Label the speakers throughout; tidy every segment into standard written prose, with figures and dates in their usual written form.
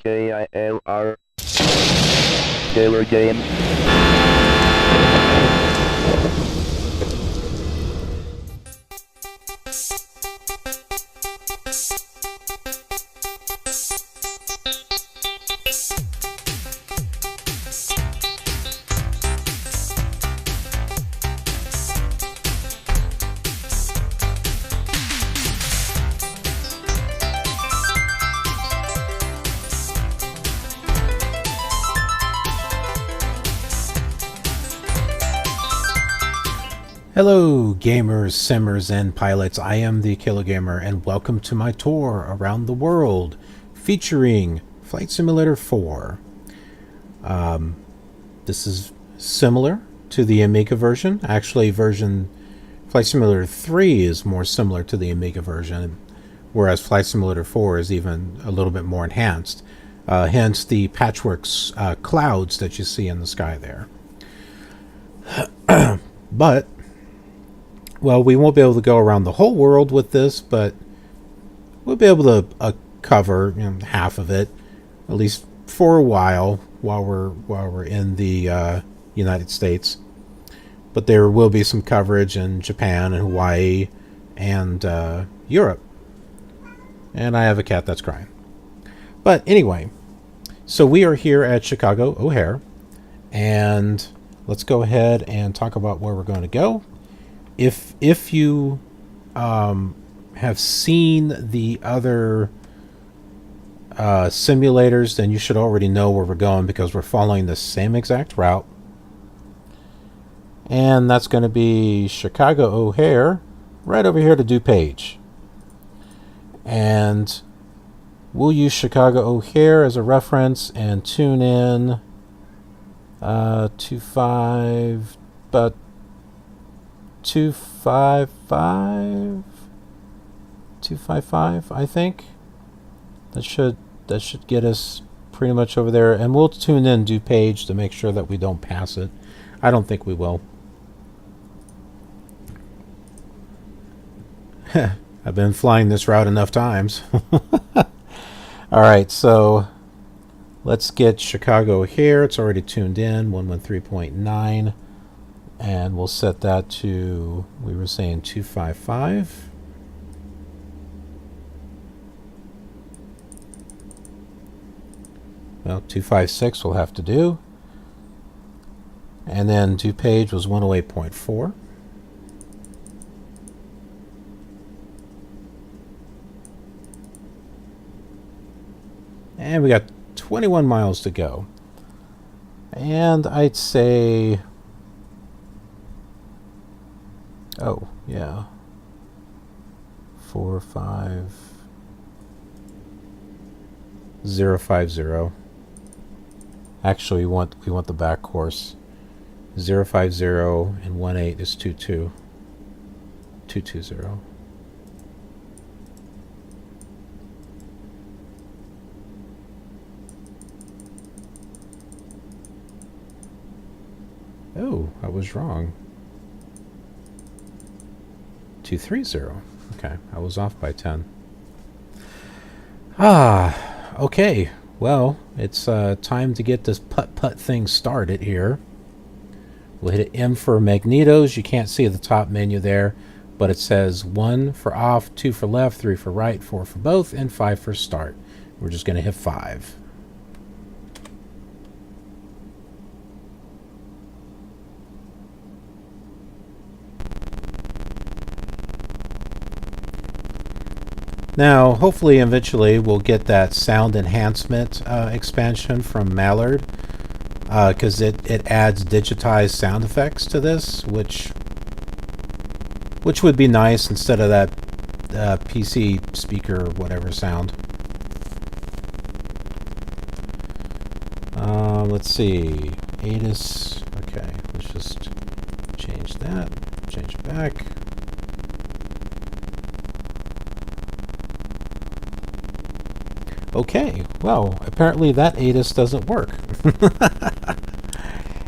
Speaker 1: KILR Killer Games.
Speaker 2: Hello gamers, simmers, and pilots. I am the Killer Gamer and welcome to my tour around the world featuring Flight Simulator 4. This is similar to the Amiga version. Actually, Flight Simulator 3 is more similar to the Amiga version, whereas Flight Simulator 4 is even a little bit more enhanced. Hence the patchwork clouds that you see in the sky there. But well, we won't be able to go around the whole world with this, but we'll be able to cover half of it, at least for a while we're in the United States. But there will be some coverage in Japan and Hawaii and Europe. And I have a cat that's crying. But anyway, so we are here at Chicago O'Hare, and let's go ahead and talk about where we're going to go. If you have seen the other simulators, then you should already know where we're going because we're following the same exact route. And that's going to be Chicago O'Hare, right over here to DuPage. And we'll use Chicago O'Hare as a reference and tune in 255, I think. That should get us pretty much over there, and we'll tune in DuPage to make sure that we don't pass it. I don't think we will. I've been flying this route enough times. Alright, so let's get Chicago here. It's already tuned in, 113.9. And we'll set that to, we were saying 255. Well, 256 will have to do. And then DuPage was 108.4. And we got 21 miles to go. And I'd say, oh yeah, 45050. Actually, we want the back course. 050 and 18 is 220. Oh, I was wrong. 230. Okay, I was off by 10. Okay. Well, it's time to get this putt-putt thing started here. We'll hit M for magnetos. You can't see the top menu there, but it says 1 for off, 2 for left, 3 for right, 4 for both, and 5 for start. We're just going to hit 5. Now, hopefully, eventually, we'll get that sound enhancement expansion from Mallard, because it adds digitized sound effects to this, which would be nice instead of that PC speaker whatever sound. Let's see, ATIS. Okay, let's just change that. Change it back. Okay, well, apparently that ATIS doesn't work.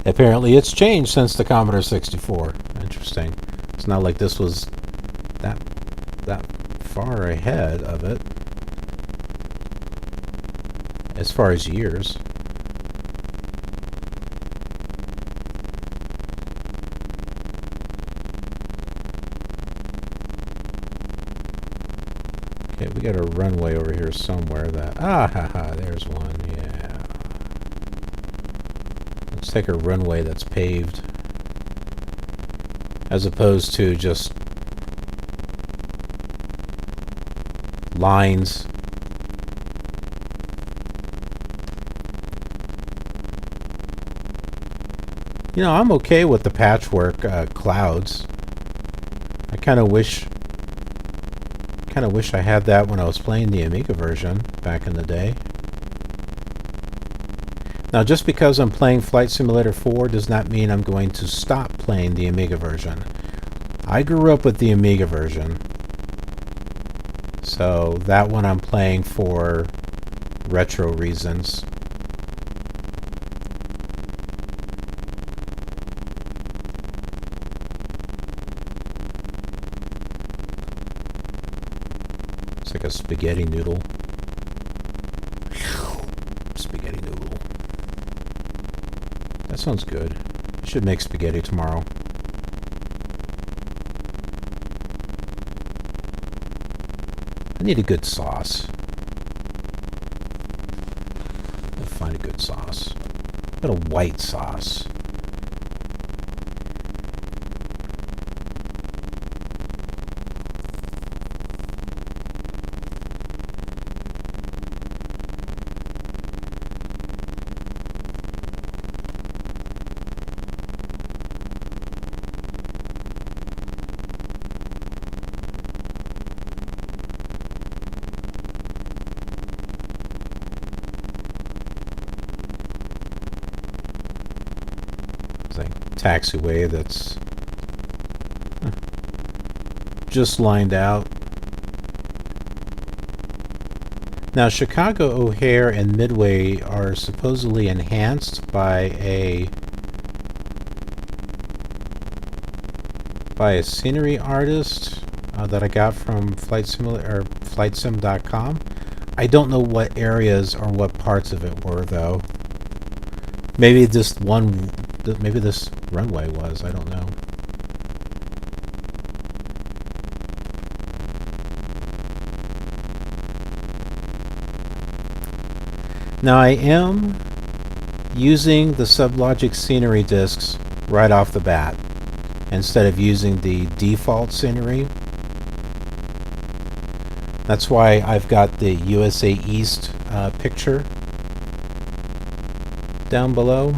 Speaker 2: Apparently it's changed since the Commodore 64. Interesting. It's not like this was that far ahead of it. as far as years. Okay, we got a runway over here somewhere that... there's one, yeah. Let's take a runway that's paved, as opposed to just lines. You know, I'm okay with the patchwork clouds. I kind of wish I had that when I was playing the Amiga version back in the day. Now, just because I'm playing Flight Simulator 4 does not mean I'm going to stop playing the Amiga version. I grew up with the Amiga version, so that one I'm playing for retro reasons. It's like a spaghetti noodle. Spaghetti noodle. That sounds good. I should make spaghetti tomorrow. I need a good sauce. I'll find a good sauce. But a white sauce. Taxiway that's just lined out. Now, Chicago O'Hare and Midway are supposedly enhanced by a scenery artist that I got from FlightSim.com. I don't know what areas or what parts of it were, though. Maybe this runway was, I don't know. Now, I am using the SubLogic scenery discs right off the bat instead of using the default scenery. That's why I've got the USA East picture down below.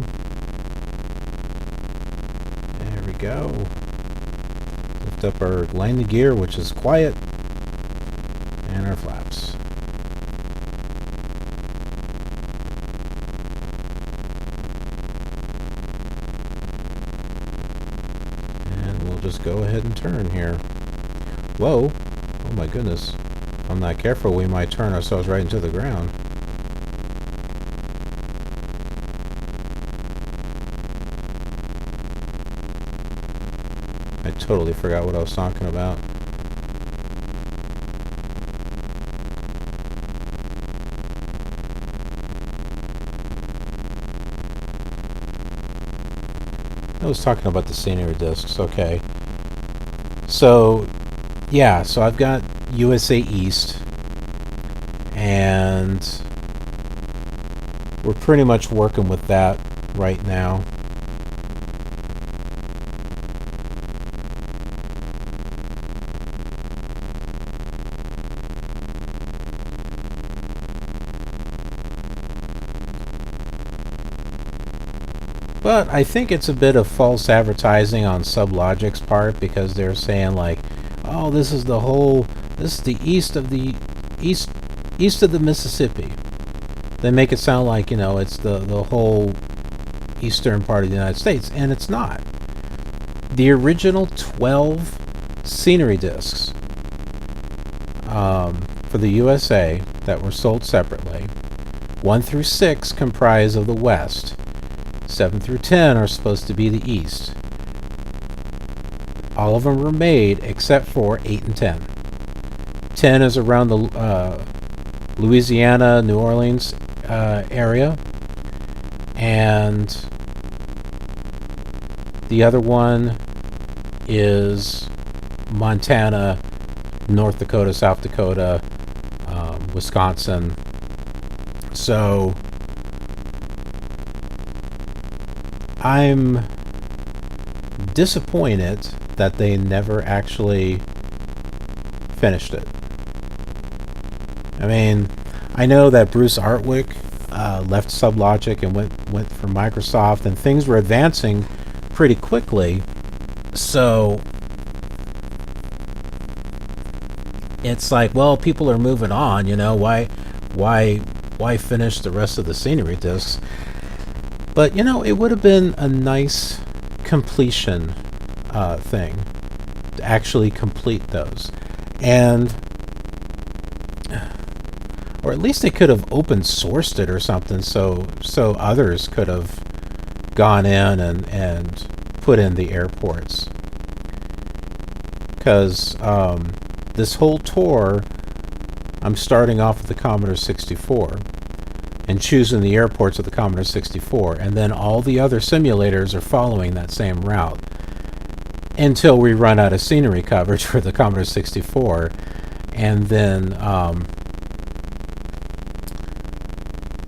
Speaker 2: There we go. Lift up our landing gear, which is quiet, and our flaps. And we'll just go ahead and turn here. Whoa! Oh my goodness. If I'm not careful, we might turn ourselves right into the ground. I totally forgot what I was talking about. I was talking about the scenery discs, okay. So, yeah, so I've got USA East, and we're pretty much working with that right now. But I think it's a bit of false advertising on SubLogic's part, because they're saying like, oh, this is the east of the Mississippi. They make it sound like, you know, it's the whole eastern part of the United States, and it's not. The original 12 scenery discs for the USA that were sold separately, 1 through 6 comprise of the West. 7 through 10 are supposed to be the East. All of them were made except for 8 and 10. 10 is around the Louisiana, New Orleans area, and the other one is Montana, North Dakota, South Dakota, Wisconsin. So I'm disappointed that they never actually finished it. I mean, I know that Bruce Artwick left SubLogic and went for Microsoft, and things were advancing pretty quickly. So it's like, well, people are moving on, you know, why finish the rest of the scenery discs? But, you know, it would have been a nice completion thing to actually complete those. And, or at least they could have open sourced it or something, so others could have gone in and put in the airports. Because this whole tour, I'm starting off with the Commodore 64 and choosing the airports of the Commodore 64, and then all the other simulators are following that same route until we run out of scenery coverage for the Commodore 64, and then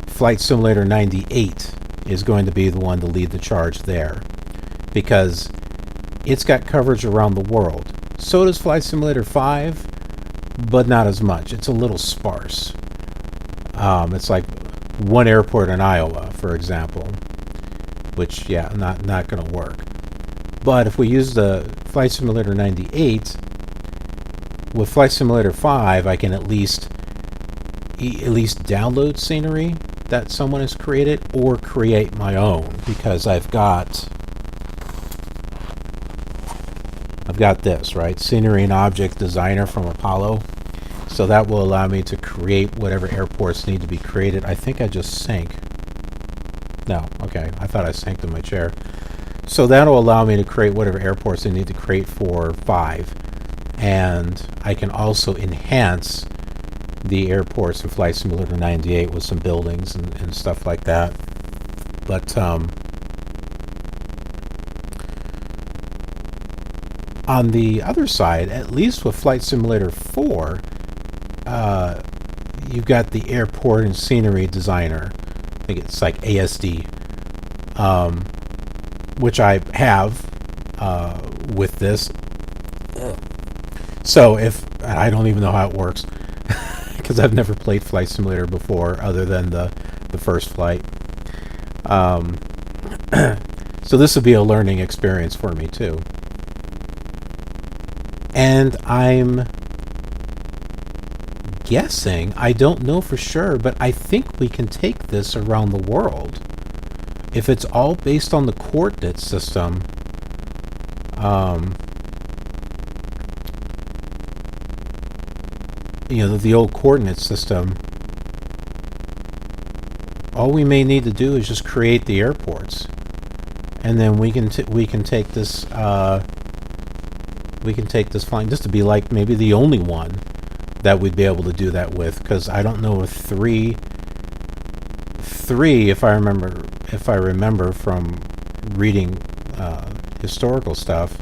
Speaker 2: Flight Simulator 98 is going to be the one to lead the charge there, because it's got coverage around the world. So does Flight Simulator 5, but not as much. It's a little sparse. It's like one airport in Iowa, for example, which, yeah, not going to work. But if we use the Flight Simulator 98, with Flight Simulator 5, I can at least download scenery that someone has created or create my own, because I've got this, right? Scenery and Object Designer from Apollo. So that will allow me to create whatever airports need to be created. I think I just sank. No, okay. I thought I sank in my chair. So that'll allow me to create whatever airports I need to create for 5. And I can also enhance the airports in Flight Simulator 98 with some buildings and stuff like that. But on the other side, at least with Flight Simulator 4, you've got the Airport and Scenery Designer. I think it's like ASD, which I have with this. So I don't even know how it works, because I've never played Flight Simulator before other than the first flight. So this would be a learning experience for me too. And I'm guessing, I don't know for sure, but I think we can take this around the world. If it's all based on the coordinate system, you know, the old coordinate system, all we may need to do is just create the airports, and then we can take this flying just to be like maybe the only one that we'd be able to do that with, because I don't know if three, if I remember from reading historical stuff,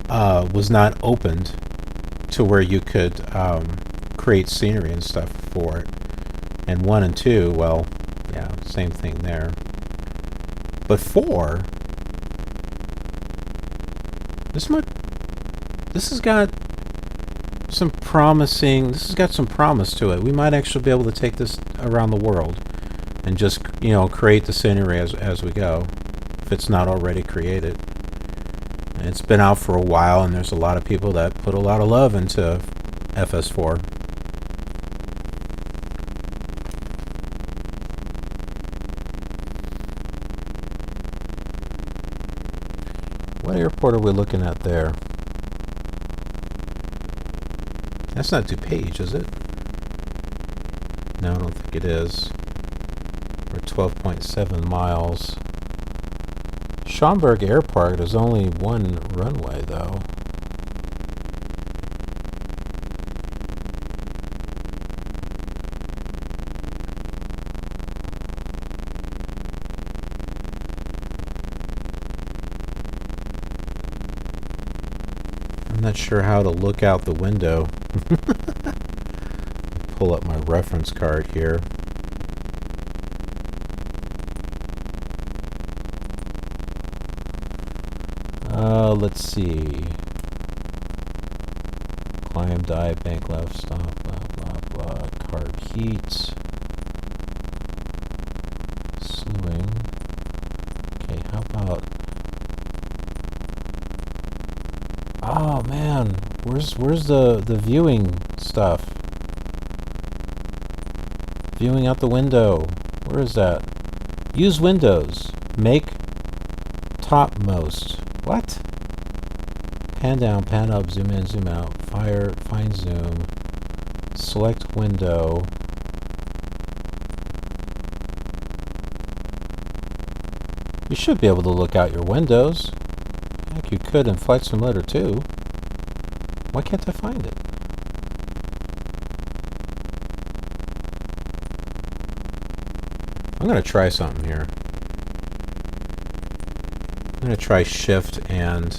Speaker 2: was not opened to where you could create scenery and stuff for it. And 1 and 2, well, yeah, same thing there. But 4, this has got some promise to it. We might actually be able to take this around the world and just, you know, create the scenery as we go, if it's not already created. And it's been out for a while, and there's a lot of people that put a lot of love into FS4. What airport are we looking at there? That's not DuPage, is it? No, I don't think it is. We're 12.7 miles. Schaumburg Airport is only one runway, though. I'm not sure how to look out the window. Pull up my reference card here. Let's see. Climb, dive, bank left, stop, blah, blah, blah. Card heat. Slewing. Okay, how about... Oh, man. Where's the viewing stuff? Viewing out the window. Where is that? Use windows. Make topmost. What? Pan down, pan up, zoom in, zoom out. Fire, find zoom. Select window. You should be able to look out your windows. Like you could in Flight Simulator 2. Why can't I find it? I'm going to try something here. I'm going to try Shift and...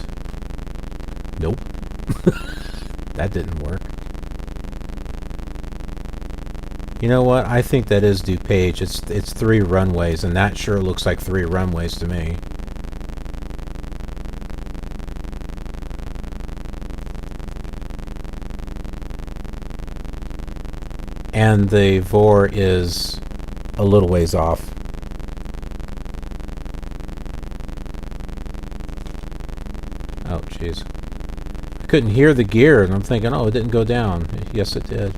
Speaker 2: Nope. That didn't work. You know what? I think that is DuPage. It's 3 runways, and that sure looks like 3 runways to me. And the VOR is a little ways off. Oh, jeez. I couldn't hear the gear, and I'm thinking, oh, it didn't go down. Yes, it did.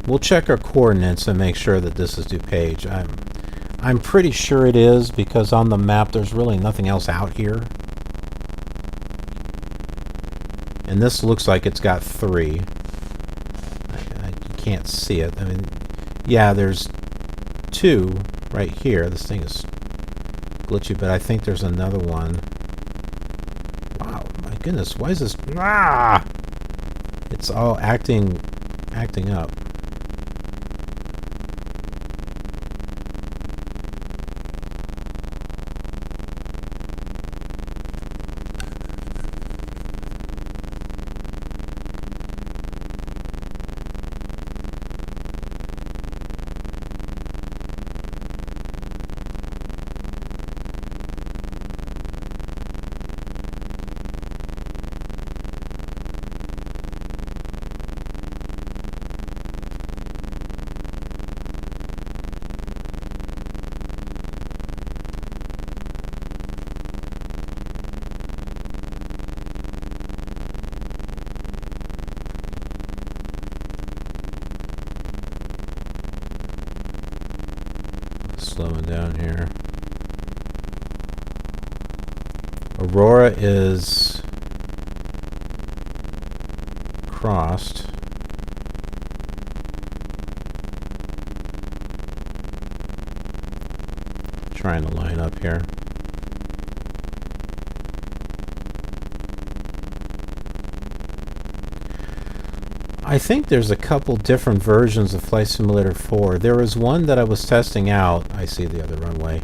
Speaker 2: We'll check our coordinates and make sure that this is DuPage. I'm pretty sure it is, because on the map there's really nothing else out here. And this looks like it's got 3. I can't see it. I mean, yeah, there's 2 right here. This thing is glitchy, but I think there's another one. Wow, my goodness, why is this... Ah! It's all acting up. Slowing down here. Aurora is crossed. Trying to line up here. I think there's a couple different versions of Flight Simulator 4. There was one that I was testing out. I see the other runway.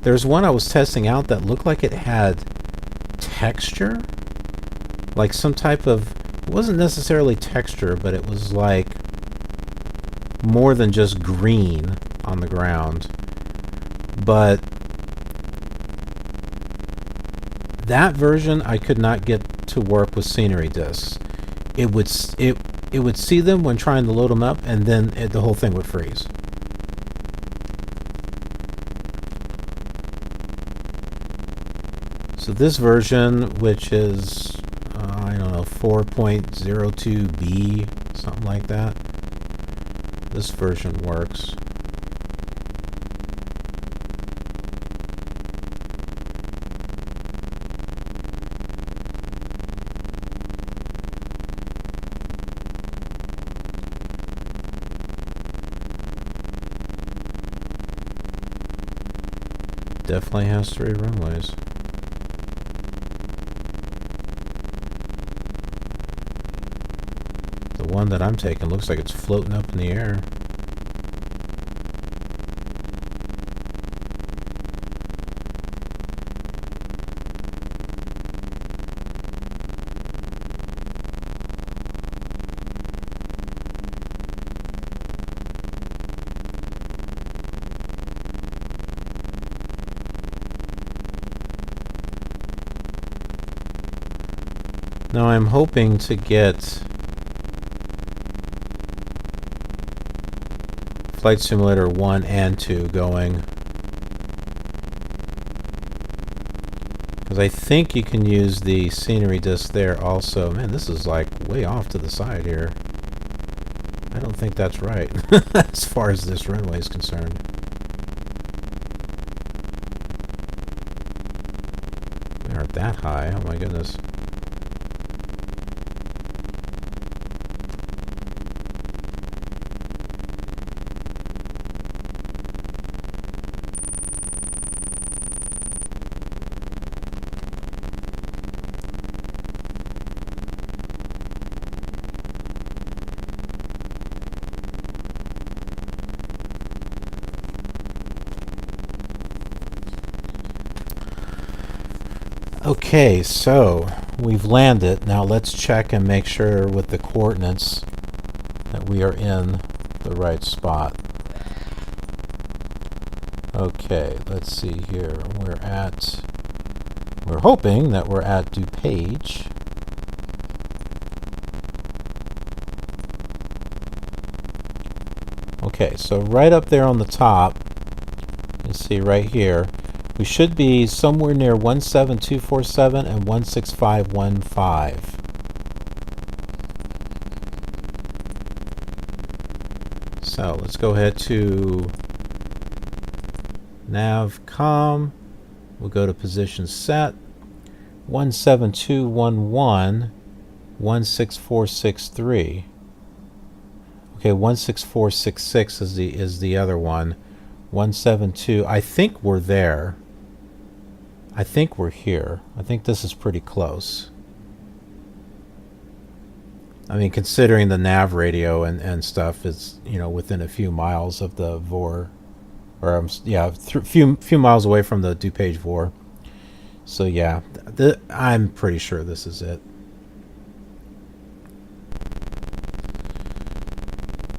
Speaker 2: There's one I was testing out that looked like it had texture. Like some type of... It wasn't necessarily texture, but it was like more than just green on the ground. But that version I could not get to work with scenery discs. It would see them when trying to load them up, and then the whole thing would freeze. So this version, which is, I don't know, 4.02b, something like that, this version works. Definitely has 3 runways. The one that I'm taking looks like it's floating up in the air. Now I'm hoping to get Flight Simulator 1 and 2 going. Because I think you can use the scenery disc there also. Man, this is like way off to the side here. I don't think that's right as far as this runway is concerned. We aren't that high. Oh my goodness. Okay, so we've landed. Now let's check and make sure with the coordinates that we are in the right spot. Okay, let's see here. We're hoping that we're at DuPage. Okay, so right up there on the top, you see right here, we should be somewhere near 17247 and 16515. So let's go ahead to navcom. We'll go to position set 17211 16463. Okay, 16466 is the other one. 172. I think we're there. I think we're here. I think this is pretty close. I mean, considering the nav radio and stuff is, you know, within a few miles of the VOR, or yeah, few miles away from the DuPage VOR. So yeah, I'm pretty sure this is it.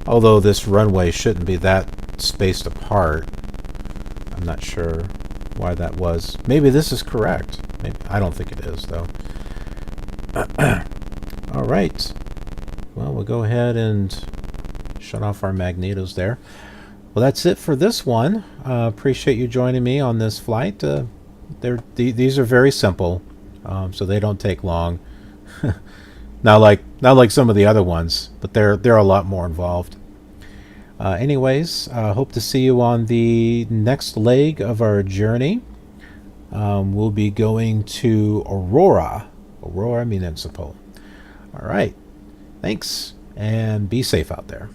Speaker 2: Although this runway shouldn't be that spaced apart. I'm not sure why that was. Maybe this is correct. Maybe, I don't think it is, though. All right. Well, we'll go ahead and shut off our magnetos there. Well, that's it for this one. Appreciate you joining me on this flight. These are very simple, so they don't take long. not like some of the other ones, but they're a lot more involved. Anyways, hope to see you on the next leg of our journey. We'll be going to Aurora Municipal. All right. Thanks, and be safe out there.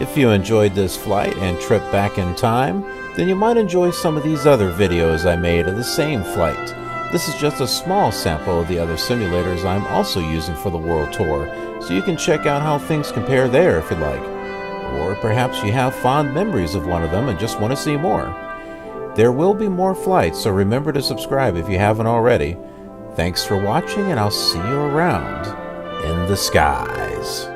Speaker 2: If you enjoyed this flight and trip back in time, then you might enjoy some of these other videos I made of the same flight. This is just a small sample of the other simulators I'm also using for the World Tour, so you can check out how things compare there if you'd like. Or perhaps you have fond memories of one of them and just want to see more. There will be more flights, so remember to subscribe if you haven't already. Thanks for watching, and I'll see you around in the skies.